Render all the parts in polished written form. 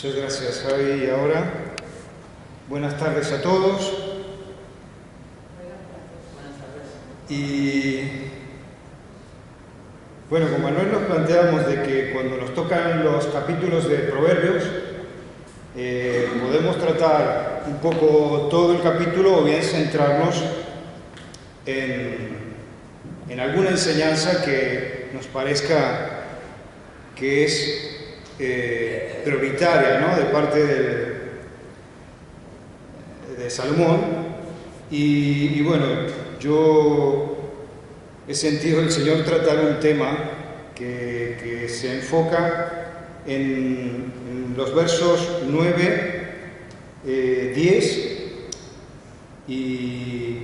Muchas gracias, Javi. Y ahora, buenas tardes a todos. Y bueno, con Manuel nos planteamos de que cuando nos tocan los capítulos de Proverbios, podemos tratar un poco todo el capítulo o bien centrarnos en alguna enseñanza que nos parezca que es prioritaria, ¿no?, de parte de Salomón. Y bueno, yo he sentido el Señor tratar un tema que se enfoca en los versos 9, 10 y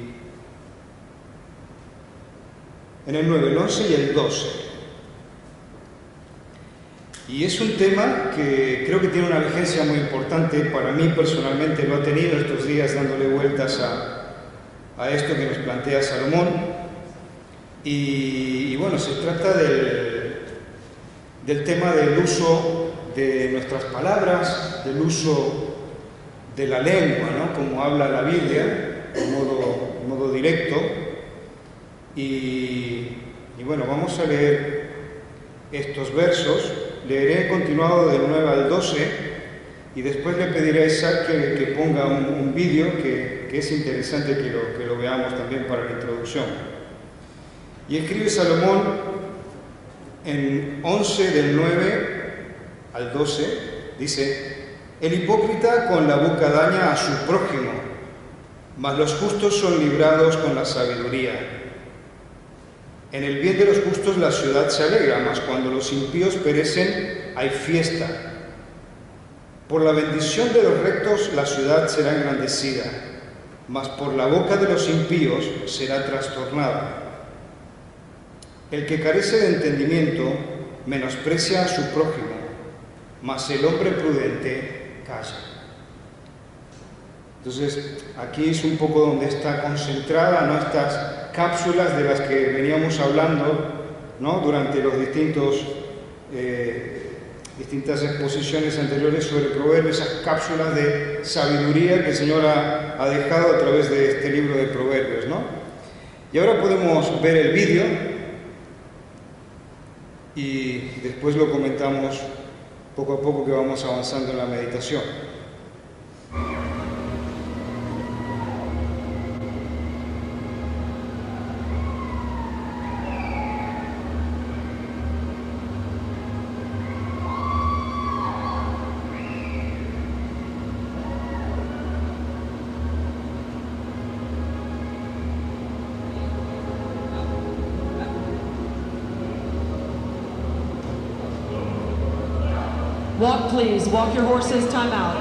en el 9, el 11 y el 12. Y es un tema que creo que tiene una vigencia muy importante. Para mí personalmente lo ha tenido estos días dándole vueltas a esto que nos plantea Salomón. Y bueno, se trata del tema del uso de nuestras palabras, del uso de la lengua, ¿no?, como habla la Biblia, de modo directo. Y bueno, vamos a leer estos versos. Leeré continuado del 9 al 12 y después le pediré a Isaac que ponga un vídeo que es interesante que lo veamos también para la introducción. Y escribe Salomón en 11 del 9 al 12, dice: el hipócrita con la boca daña a su prójimo, mas los justos son librados con la sabiduría. En el bien de los justos la ciudad se alegra, mas cuando los impíos perecen hay fiesta. Por la bendición de los rectos la ciudad será engrandecida, mas por la boca de los impíos será trastornada. El que carece de entendimiento menosprecia a su prójimo, mas el hombre prudente calla. Entonces, aquí es un poco donde está concentrada, ¿no?, estas cápsulas de las que veníamos hablando, ¿no?, durante los distintas exposiciones anteriores sobre Proverbios, esas cápsulas de sabiduría que el Señor ha dejado a través de este libro de Proverbios, ¿no? Y ahora podemos ver el vídeo y después lo comentamos poco a poco que vamos avanzando en la meditación. Walk, please. Walk your horses. Time out.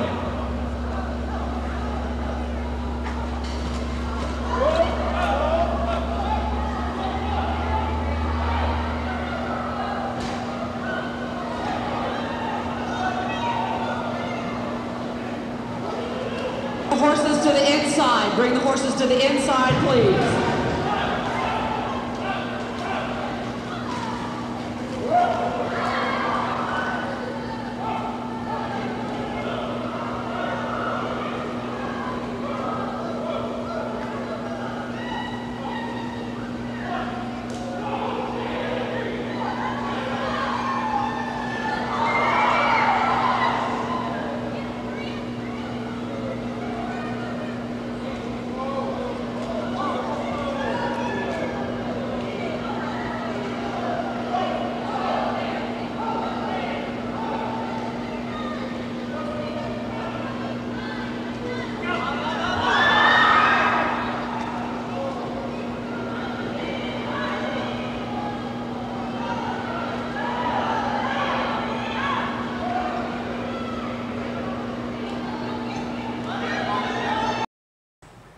The horses to the inside. Bring the horses to the inside, please.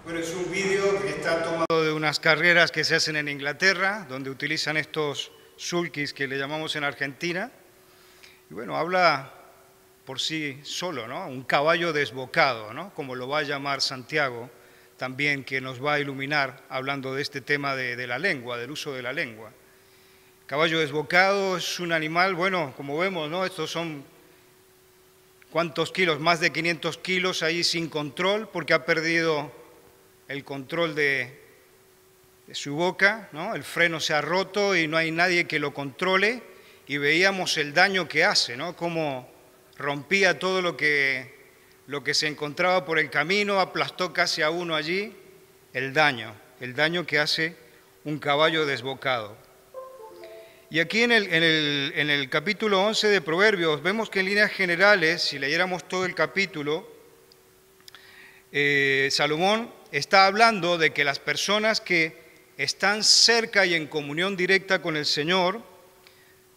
Bueno, es un vídeo que está tomado de unas carreras que se hacen en Inglaterra, donde utilizan estos sulkys que le llamamos en Argentina. Y bueno, habla por sí solo, ¿no? Un caballo desbocado, ¿no?, como lo va a llamar Santiago también, que nos va a iluminar hablando de este tema de la lengua, del uso de la lengua. Caballo desbocado es un animal, bueno, como vemos, ¿no?, estos son ¿cuántos kilos? Más de 500 kilos ahí sin control, porque ha perdido el control de su boca, ¿no? El freno se ha roto y no hay nadie que lo controle, y veíamos el daño que hace, ¿no? Cómo rompía todo lo que se encontraba por el camino, aplastó casi a uno allí. El daño que hace un caballo desbocado. Y aquí en el capítulo 11 de Proverbios vemos que en líneas generales, si leyéramos todo el capítulo, Salomón está hablando de que las personas que están cerca y en comunión directa con el Señor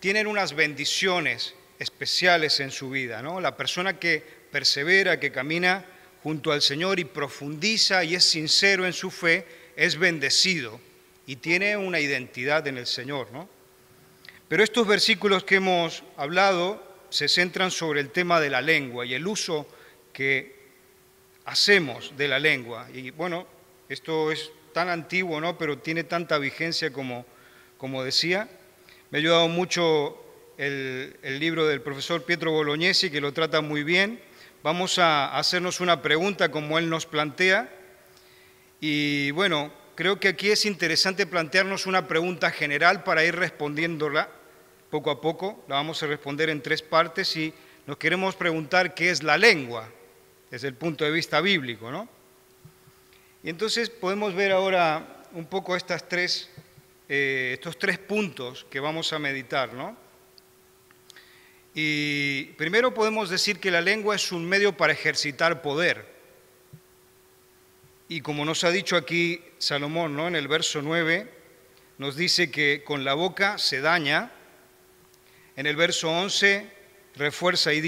tienen unas bendiciones especiales en su vida, ¿no? La persona que persevera, que camina junto al Señor y profundiza y es sincero en su fe, es bendecido y tiene una identidad en el Señor, ¿no? Pero estos versículos que hemos hablado se centran sobre el tema de la lengua y el uso que hacemos de la lengua. Y bueno, esto es tan antiguo, ¿no? Pero tiene tanta vigencia como decía. Me ha ayudado mucho el libro del profesor Pietro Bolognesi, que lo trata muy bien. Vamos a hacernos una pregunta como él nos plantea. Y bueno, creo que aquí es interesante plantearnos una pregunta general para ir respondiéndola poco a poco. La vamos a responder en 3 partes y nos queremos preguntar qué es la lengua desde el punto de vista bíblico, ¿no? Y entonces podemos ver ahora un poco estos 3 puntos que vamos a meditar, ¿no? Y primero podemos decir que la lengua es un medio para ejercitar poder. Y como nos ha dicho aquí Salomón, ¿no? En el verso 9 nos dice que con la boca se daña. En el verso 11 refuerza y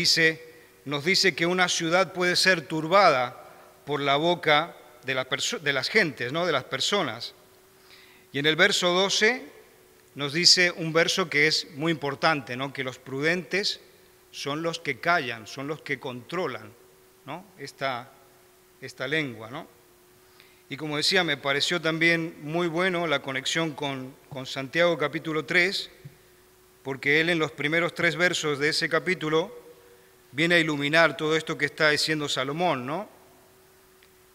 nos dice que una ciudad puede ser turbada por la boca de las gentes, ¿no? De las personas. Y en el verso 12 nos dice un verso que es muy importante, ¿no? Que los prudentes son los que callan, son los que controlan, ¿no? esta lengua, ¿no? Y como decía, me pareció también muy bueno la conexión con Santiago capítulo 3, porque él en los primeros 3 versos de ese capítulo viene a iluminar todo esto que está diciendo Salomón, ¿no?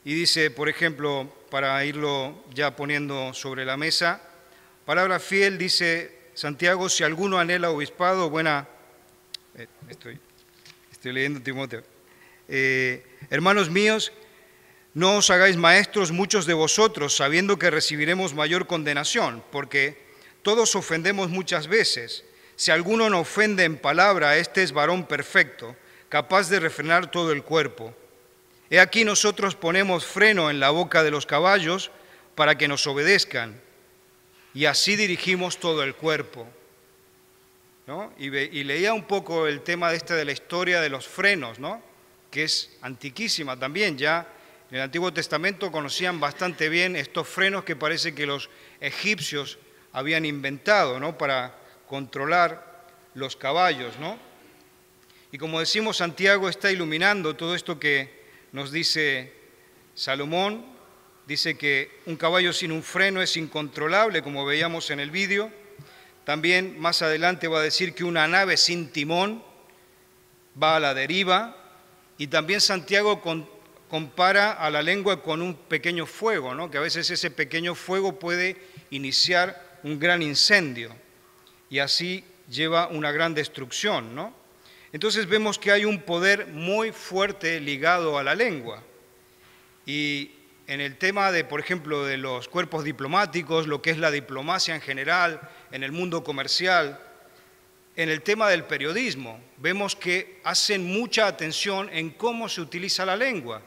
Y dice, por ejemplo, para irlo ya poniendo sobre la mesa, palabra fiel, dice Santiago, si alguno anhela obispado, estoy leyendo Timoteo. Hermanos míos, no os hagáis maestros muchos de vosotros, sabiendo que recibiremos mayor condenación, porque todos ofendemos muchas veces. Si alguno no ofende en palabra, este es varón perfecto, capaz de refrenar todo el cuerpo. He aquí nosotros ponemos freno en la boca de los caballos para que nos obedezcan, y así dirigimos todo el cuerpo, ¿no? Y leía un poco el tema de la historia de los frenos, ¿no? Que es antiquísima también. Ya en el Antiguo Testamento conocían bastante bien estos frenos que parece que los egipcios habían inventado, ¿no? Para controlar los caballos, ¿no? Y como decimos, Santiago está iluminando todo esto que nos dice Salomón. Dice que un caballo sin un freno es incontrolable, como veíamos en el vídeo. También más adelante va a decir que una nave sin timón va a la deriva. Y también Santiago compara a la lengua con un pequeño fuego, ¿no? Que a veces ese pequeño fuego puede iniciar un gran incendio y así lleva una gran destrucción, ¿no? Entonces vemos que hay un poder muy fuerte ligado a la lengua. Y en el tema de, por ejemplo, de los cuerpos diplomáticos, lo que es la diplomacia en general, en el mundo comercial, en el tema del periodismo, vemos que hacen mucha atención en cómo se utiliza la lengua.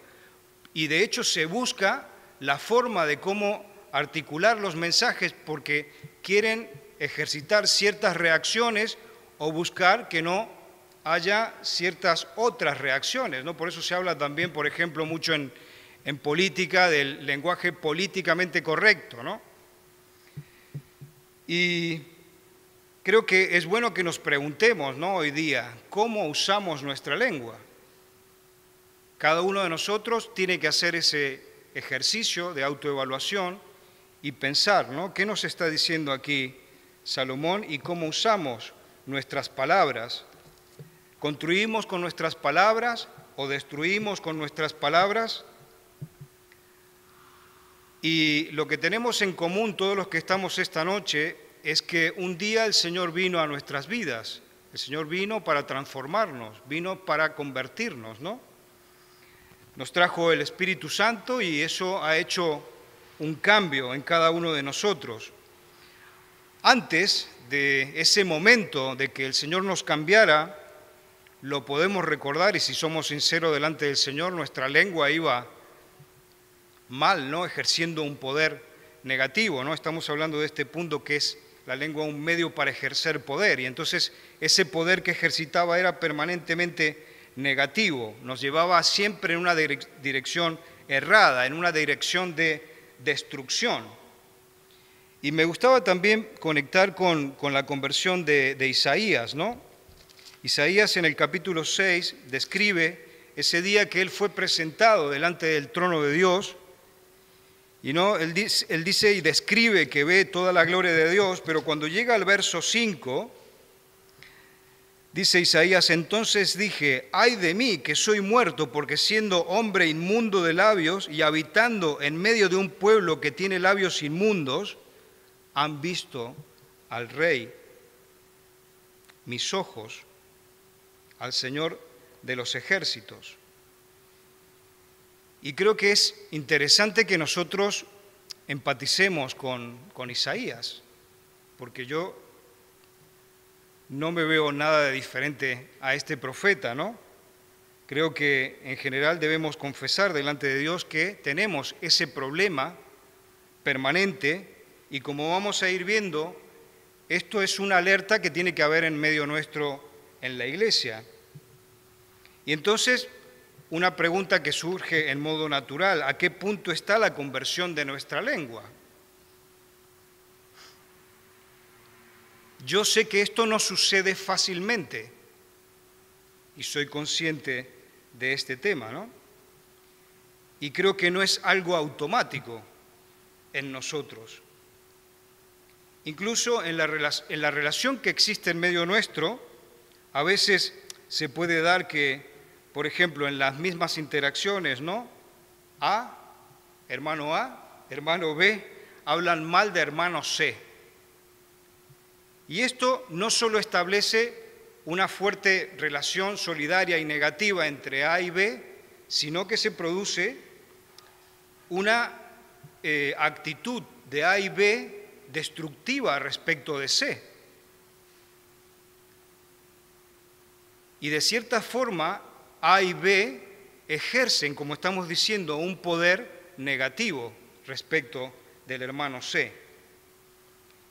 Y de hecho se busca la forma de cómo articular los mensajes porque quieren ejercitar ciertas reacciones o buscar que no haya ciertas otras reacciones, ¿no? Por eso se habla también, por ejemplo, mucho en política del lenguaje políticamente correcto, ¿no? Y creo que es bueno que nos preguntemos, ¿no? Hoy día, ¿cómo usamos nuestra lengua? Cada uno de nosotros tiene que hacer ese ejercicio de autoevaluación y pensar, ¿no? ¿Qué nos está diciendo aquí Salomón y cómo usamos nuestras palabras? ¿Construimos con nuestras palabras o destruimos con nuestras palabras? Y lo que tenemos en común todos los que estamos esta noche es que un día el Señor vino a nuestras vidas. El Señor vino para transformarnos, vino para convertirnos, ¿no? Nos trajo el Espíritu Santo y eso ha hecho un cambio en cada uno de nosotros. Antes de ese momento de que el Señor nos cambiara, lo podemos recordar, y si somos sinceros delante del Señor, nuestra lengua iba mal, ¿no? Ejerciendo un poder negativo, ¿no? Estamos hablando de este punto que es la lengua un medio para ejercer poder, y entonces ese poder que ejercitaba era permanentemente negativo, nos llevaba siempre en una dirección errada, en una dirección de destrucción. Y me gustaba también conectar con la conversión de Isaías, ¿no? Isaías en el capítulo 6 describe ese día que él fue presentado delante del trono de Dios, y no, él dice y describe que ve toda la gloria de Dios, pero cuando llega al verso 5, dice Isaías: entonces dije, ay de mí, que soy muerto, porque siendo hombre inmundo de labios y habitando en medio de un pueblo que tiene labios inmundos, han visto al Rey, mis ojos, al Señor de los ejércitos. Y creo que es interesante que nosotros empaticemos con Isaías, porque yo no me veo nada de diferente a este profeta, ¿no? Creo que en general debemos confesar delante de Dios que tenemos ese problema permanente, y como vamos a ir viendo, esto es una alerta que tiene que haber en medio nuestro en la iglesia. Y entonces, una pregunta que surge en modo natural: ¿a qué punto está la conversión de nuestra lengua? Yo sé que esto no sucede fácilmente y soy consciente de este tema, ¿no? Y creo que no es algo automático en nosotros. Incluso en la relación que existe en medio nuestro, a veces se puede dar que, por ejemplo, en las mismas interacciones, ¿no? hermano B, hablan mal de hermano C. Y esto no solo establece una fuerte relación solidaria y negativa entre A y B, sino que se produce una actitud de A y B destructiva respecto de C. Y de cierta forma, A y B ejercen, como estamos diciendo, un poder negativo respecto del hermano C.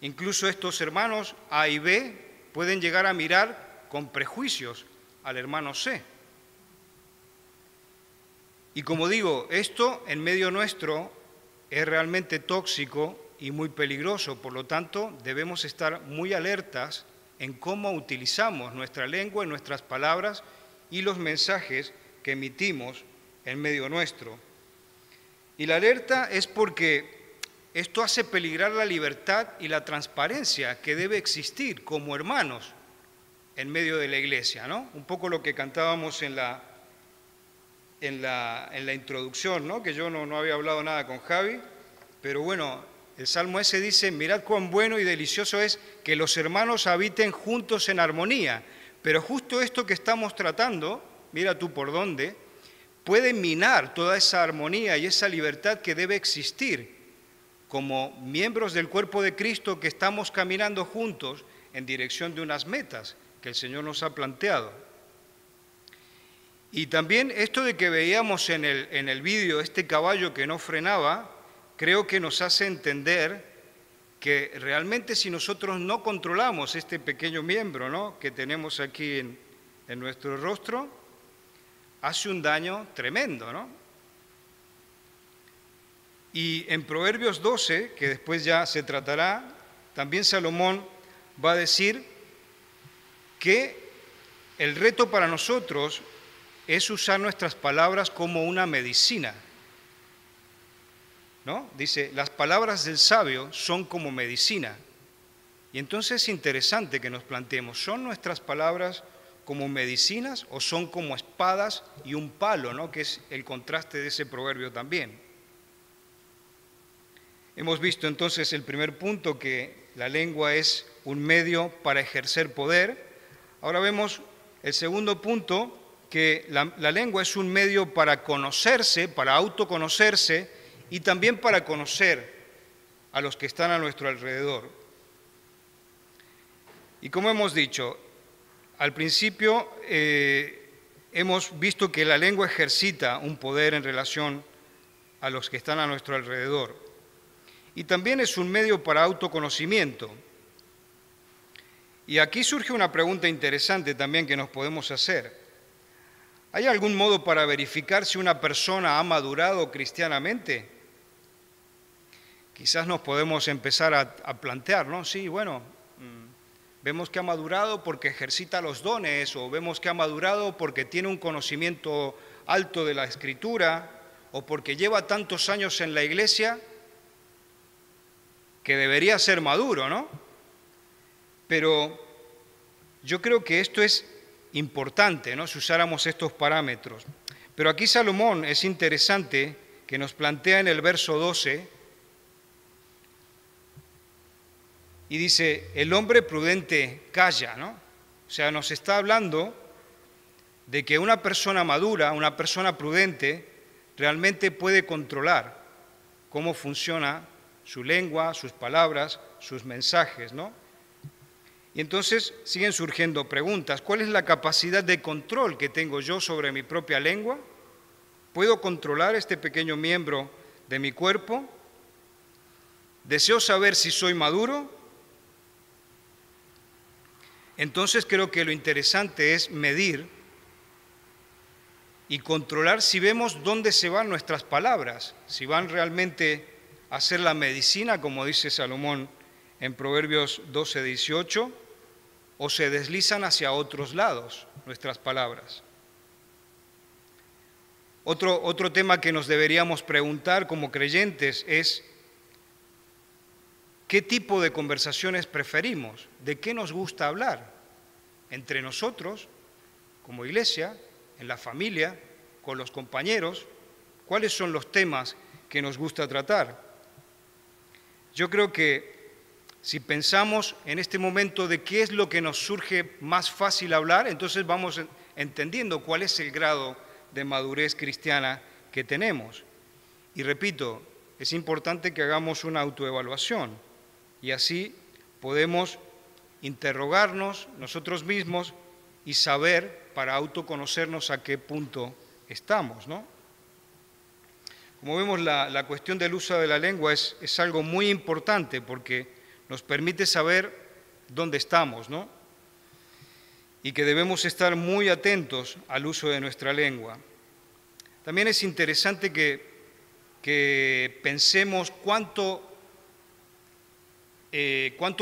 Incluso estos hermanos A y B pueden llegar a mirar con prejuicios al hermano C. Y como digo, esto en medio nuestro es realmente tóxico y muy peligroso, por lo tanto debemos estar muy alertas en cómo utilizamos nuestra lengua y nuestras palabras y los mensajes que emitimos en medio nuestro. Y la alerta es porque esto hace peligrar la libertad y la transparencia que debe existir como hermanos en medio de la iglesia, ¿no? Un poco lo que cantábamos en la introducción, ¿no? Que yo no había hablado nada con Javi, pero bueno, el Salmo ese dice: mirad cuán bueno y delicioso es que los hermanos habiten juntos en armonía. Pero justo esto que estamos tratando, mira tú por dónde, puede minar toda esa armonía y esa libertad que debe existir como miembros del cuerpo de Cristo, que estamos caminando juntos en dirección de unas metas que el Señor nos ha planteado. Y también esto de que veíamos en el vídeo, este caballo que no frenaba, creo que nos hace entender que realmente si nosotros no controlamos este pequeño miembro, ¿no?, que tenemos aquí en nuestro rostro, hace un daño tremendo, ¿no? Y en Proverbios 12, que después ya se tratará, también Salomón va a decir que el reto para nosotros es usar nuestras palabras como una medicina, ¿no? Dice, las palabras del sabio son como medicina. Y entonces es interesante que nos planteemos, ¿son nuestras palabras como medicinas o son como espadas y un palo, ¿no? Que es el contraste de ese proverbio también. Hemos visto entonces el primer punto, que la lengua es un medio para ejercer poder. Ahora vemos el segundo punto, que la lengua es un medio para conocerse, para autoconocerse y también para conocer a los que están a nuestro alrededor. Y como hemos dicho, al principio hemos visto que la lengua ejercita un poder en relación a los que están a nuestro alrededor. Y también es un medio para autoconocimiento. Y aquí surge una pregunta interesante también que nos podemos hacer. ¿Hay algún modo para verificar si una persona ha madurado cristianamente? Quizás nos podemos empezar a plantear, ¿no? Sí, bueno, vemos que ha madurado porque ejercita los dones, o vemos que ha madurado porque tiene un conocimiento alto de la Escritura, o porque lleva tantos años en la iglesia, que debería ser maduro, ¿no? Pero yo creo que esto es importante, ¿no? Si usáramos estos parámetros. Pero aquí Salomón es interesante que nos plantea en el verso 12 y dice, el hombre prudente calla, ¿no? O sea, nos está hablando de que una persona madura, una persona prudente, realmente puede controlar cómo funciona su lengua, sus palabras, sus mensajes, ¿no? Y entonces siguen surgiendo preguntas. ¿Cuál es la capacidad de control que tengo yo sobre mi propia lengua? ¿Puedo controlar este pequeño miembro de mi cuerpo? ¿Deseo saber si soy maduro? Entonces creo que lo interesante es medir y controlar si vemos dónde se van nuestras palabras, si van realmente hacer la medicina, como dice Salomón en Proverbios 12, 18, o se deslizan hacia otros lados nuestras palabras. Otro tema que nos deberíamos preguntar como creyentes es, ¿qué tipo de conversaciones preferimos? ¿De qué nos gusta hablar? Entre nosotros, como iglesia, en la familia, con los compañeros, ¿cuáles son los temas que nos gusta tratar? Yo creo que si pensamos en este momento de qué es lo que nos surge más fácil hablar, entonces vamos entendiendo cuál es el grado de madurez cristiana que tenemos. Y repito, es importante que hagamos una autoevaluación y así podemos interrogarnos nosotros mismos y saber, para autoconocernos, a qué punto estamos, ¿no? Como vemos, la cuestión del uso de la lengua es algo muy importante porque nos permite saber dónde estamos, ¿no? Y que debemos estar muy atentos al uso de nuestra lengua. También es interesante que pensemos cuánto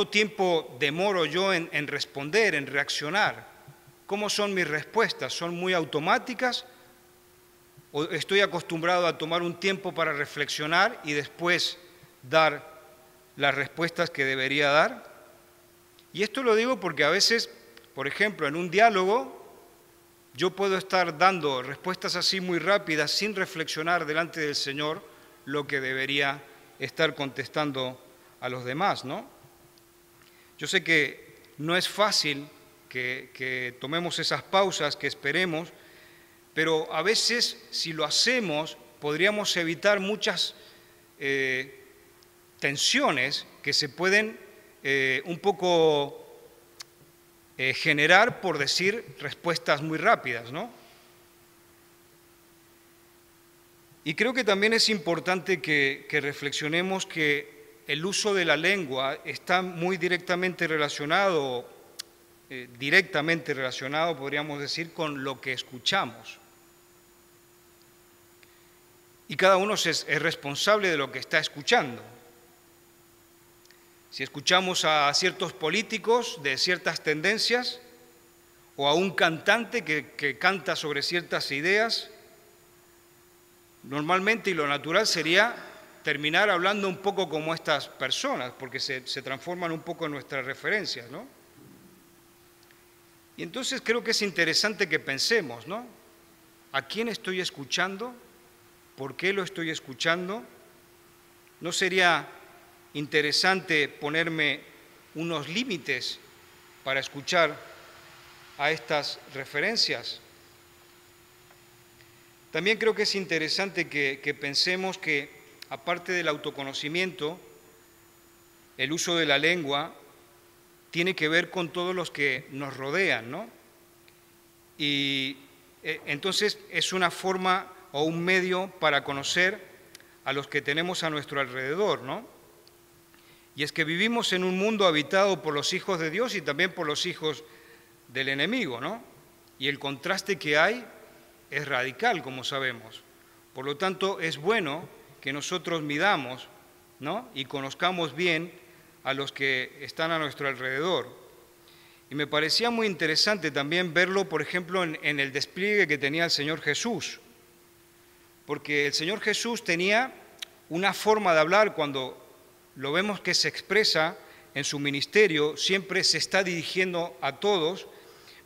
tiempo demoro yo en responder, en reaccionar. ¿Cómo son mis respuestas? ¿Son muy automáticas? ¿O estoy acostumbrado a tomar un tiempo para reflexionar y después dar las respuestas que debería dar? Y esto lo digo porque a veces, por ejemplo, en un diálogo, yo puedo estar dando respuestas así muy rápidas sin reflexionar delante del Señor lo que debería estar contestando a los demás, ¿no? Yo sé que no es fácil que tomemos esas pausas, que esperemos, pero a veces, si lo hacemos, podríamos evitar muchas tensiones que se pueden un poco generar por decir respuestas muy rápidas, ¿no? Y creo que también es importante que reflexionemos que el uso de la lengua está muy directamente relacionado, podríamos decir, con lo que escuchamos. Y cada uno es responsable de lo que está escuchando. Si escuchamos a ciertos políticos de ciertas tendencias o a un cantante que canta sobre ciertas ideas, normalmente y lo natural sería terminar hablando un poco como estas personas, porque se transforman un poco en nuestras referencias, ¿no? Y entonces creo que es interesante que pensemos, ¿no? ¿A quién estoy escuchando? ¿Por qué lo estoy escuchando? ¿No sería interesante ponerme unos límites para escuchar a estas referencias? También creo que es interesante que pensemos que, aparte del autoconocimiento, el uso de la lengua tiene que ver con todos los que nos rodean, ¿no? Y entonces es una forma o un medio para conocer a los que tenemos a nuestro alrededor, ¿no? Y es que vivimos en un mundo habitado por los hijos de Dios y también por los hijos del enemigo, ¿no? Y el contraste que hay es radical, como sabemos. Por lo tanto, es bueno que nosotros midamos, ¿no? Y conozcamos bien a los que están a nuestro alrededor. Y me parecía muy interesante también verlo, por ejemplo, en el despliegue que tenía el Señor Jesús. Porque el Señor Jesús tenía una forma de hablar cuando lo vemos que se expresa en su ministerio, siempre se está dirigiendo a todos,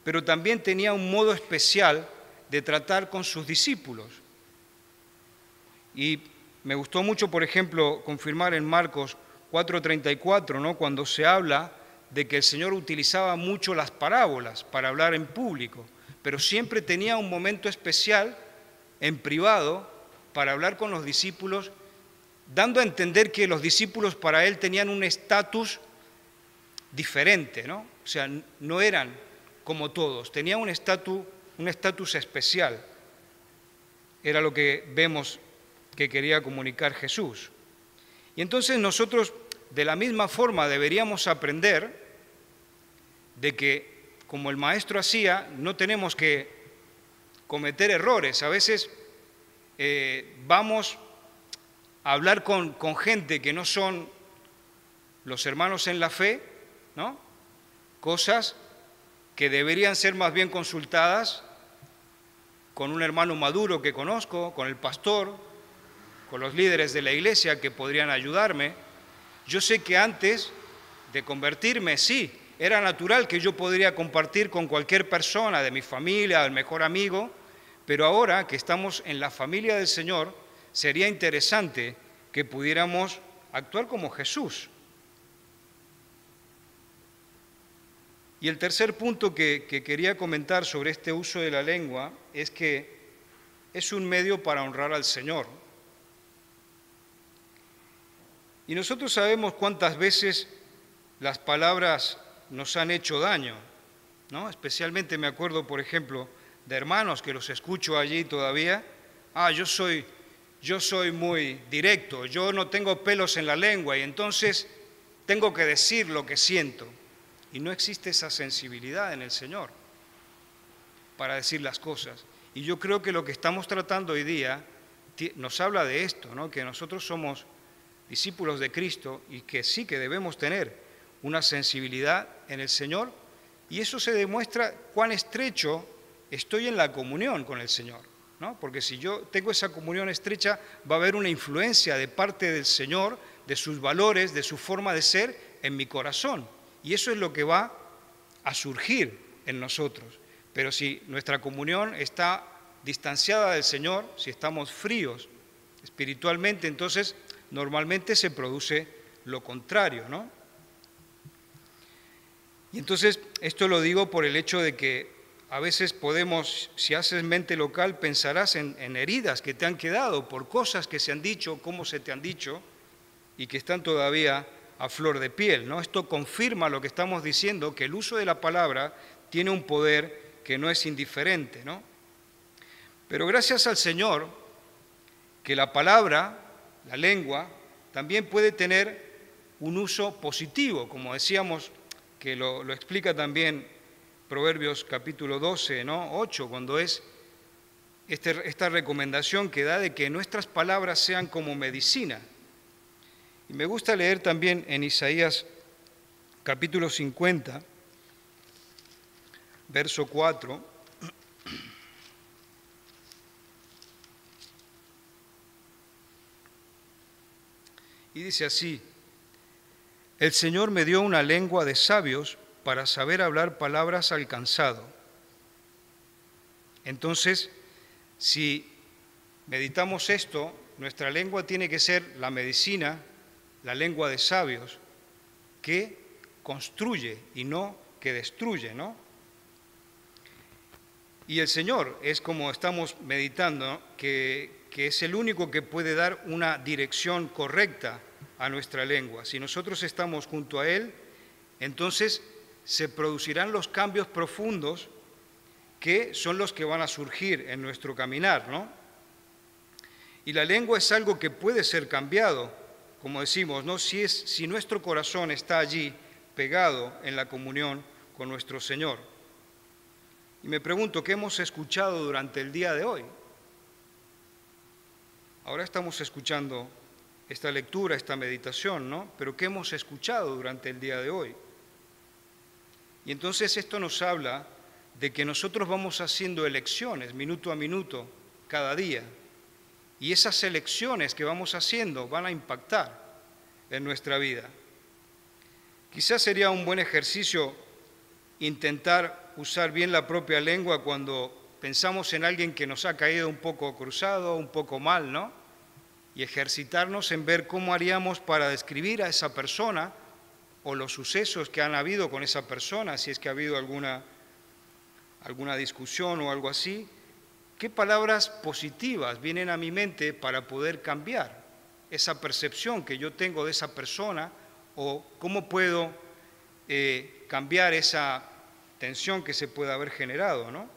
pero también tenía un modo especial de tratar con sus discípulos. Y me gustó mucho, por ejemplo, confirmar en Marcos 4:34, ¿no? Cuando se habla de que el Señor utilizaba mucho las parábolas para hablar en público, pero siempre tenía un momento especial en privado para hablar con los discípulos, dando a entender que los discípulos para él tenían un estatus diferente, ¿no? O sea, no eran como todos, tenían un estatus especial. Era lo que vemos que quería comunicar Jesús. Y entonces nosotros, de la misma forma, deberíamos aprender de que, como el maestro hacía, no tenemos que cometer errores. A veces vamos a hablar con gente que no son los hermanos en la fe, ¿no? Cosas que deberían ser más bien consultadas con un hermano maduro que conozco, con el pastor, con los líderes de la iglesia que podrían ayudarme. Yo sé que antes de convertirme, sí, era natural que yo podría compartir con cualquier persona de mi familia, el mejor amigo, pero ahora que estamos en la familia del Señor, sería interesante que pudiéramos actuar como Jesús. Y el tercer punto que quería comentar sobre este uso de la lengua es que es un medio para honrar al Señor. Y nosotros sabemos cuántas veces las palabras nos han hecho daño, ¿no? Especialmente me acuerdo, por ejemplo, de hermanos que los escucho allí todavía. Yo soy muy directo, yo no tengo pelos en la lengua y entonces tengo que decir lo que siento. Y no existe esa sensibilidad en el Señor para decir las cosas. Y yo creo que lo que estamos tratando hoy día nos habla de esto, ¿no? Que nosotros somos discípulos de Cristo y que sí que debemos tener una sensibilidad en el Señor, y eso se demuestra cuán estrecho estoy en la comunión con el Señor, ¿no? Porque si yo tengo esa comunión estrecha, va a haber una influencia de parte del Señor, de sus valores, de su forma de ser en mi corazón. Y eso es lo que va a surgir en nosotros. Pero si nuestra comunión está distanciada del Señor, si estamos fríos espiritualmente, entonces normalmente se produce lo contrario, ¿no? Y entonces esto lo digo por el hecho de que a veces podemos, si haces mente local, pensarás en heridas que te han quedado por cosas que se han dicho, cómo se te han dicho, y que están todavía a flor de piel, ¿no? Esto confirma lo que estamos diciendo, que el uso de la palabra tiene un poder que no es indiferente, ¿no? Pero gracias al Señor, que la palabra, la lengua, también puede tener un uso positivo, como decíamos, que lo explica también Proverbios capítulo 12, ¿no? 8, cuando es esta recomendación que da de que nuestras palabras sean como medicina. Y me gusta leer también en Isaías capítulo 50, verso 4, y dice así: el Señor me dio una lengua de sabios para saber hablar palabras al cansado. Entonces, si meditamos esto, nuestra lengua tiene que ser la medicina, la lengua de sabios, que construye y no que destruye, ¿no? Y el Señor es, como estamos meditando, que es el único que puede dar una dirección correcta a nuestra lengua. Si nosotros estamos junto a Él, entonces se producirán los cambios profundos que son los que van a surgir en nuestro caminar, ¿no? Y la lengua es algo que puede ser cambiado, como decimos, ¿no? Si nuestro corazón está allí pegado en la comunión con nuestro Señor. Y me pregunto, ¿qué hemos escuchado durante el día de hoy? Ahora estamos escuchando esta lectura, esta meditación, ¿no? Pero ¿qué hemos escuchado durante el día de hoy? Y entonces esto nos habla de que nosotros vamos haciendo elecciones minuto a minuto, cada día. Y esas elecciones que vamos haciendo van a impactar en nuestra vida. Quizás sería un buen ejercicio intentar usar bien la propia lengua cuando pensamos en alguien que nos ha caído un poco cruzado, un poco mal, ¿no? Y ejercitarnos en ver cómo haríamos para describir a esa persona o los sucesos que han habido con esa persona, si es que ha habido alguna discusión o algo así. ¿Qué palabras positivas vienen a mi mente para poder cambiar esa percepción que yo tengo de esa persona? ¿O cómo puedo cambiar esa tensión que se puede haber generado, ¿no?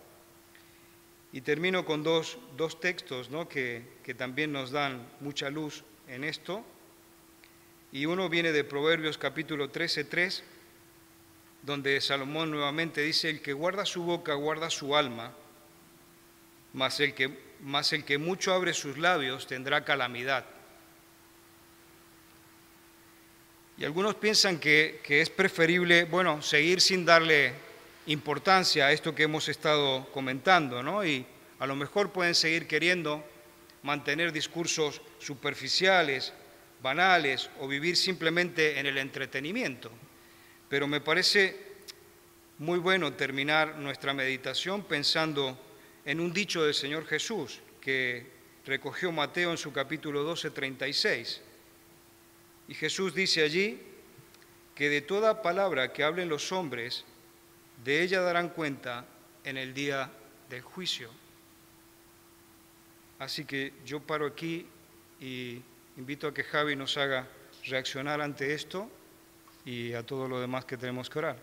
Y termino con dos textos, ¿no? que también nos dan mucha luz en esto. Y uno viene de Proverbios capítulo 13:3, donde Salomón nuevamente dice: el que guarda su boca guarda su alma, mas el que mucho abre sus labios tendrá calamidad. Y algunos piensan que es preferible, seguir sin darle importancia a esto que hemos estado comentando, ¿no? Y a lo mejor pueden seguir queriendo mantener discursos superficiales, banales, o vivir simplemente en el entretenimiento. Pero me parece muy bueno terminar nuestra meditación pensando en un dicho del Señor Jesús que recogió Mateo en su capítulo 12:36. Y Jesús dice allí que de toda palabra que hablen los hombres, de ella darán cuenta en el día del juicio. Así que yo paro aquí y invito a que Javi nos haga reaccionar ante esto y a todo lo demás que tenemos que orar.